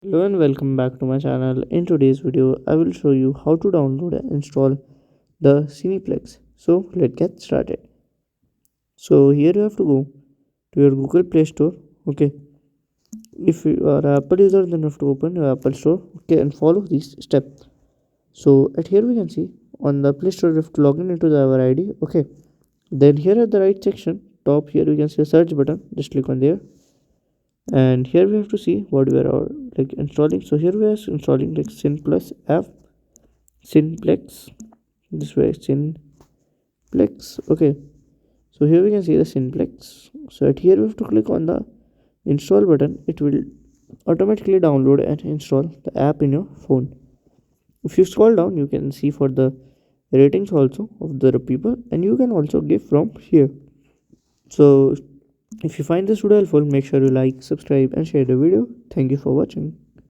Hello and welcome back to my channel. In today's video, I will show you how to download and install the Cineplex. So let's get started. So here you have to go to your Google Play Store. Okay, if you are an Apple user, then you have to open your Apple Store. Okay, and follow these steps. So at here we can see on the Play Store you have to log in into our ID. Okay, then here at the right section, top here we can see a search button. Just click on there, and here we have to see what we are like installing. So here we are installing like Cineplex app. Cineplex, this way Cineplex. Okay, so here we can see the Cineplex. So at here we have to click on the install button. It will automatically download and install the app in your phone. If you scroll down, you can see for the ratings also of the people, and you can also give from here. So if you find this video helpful, make sure you like, subscribe and share the video. Thank you for watching.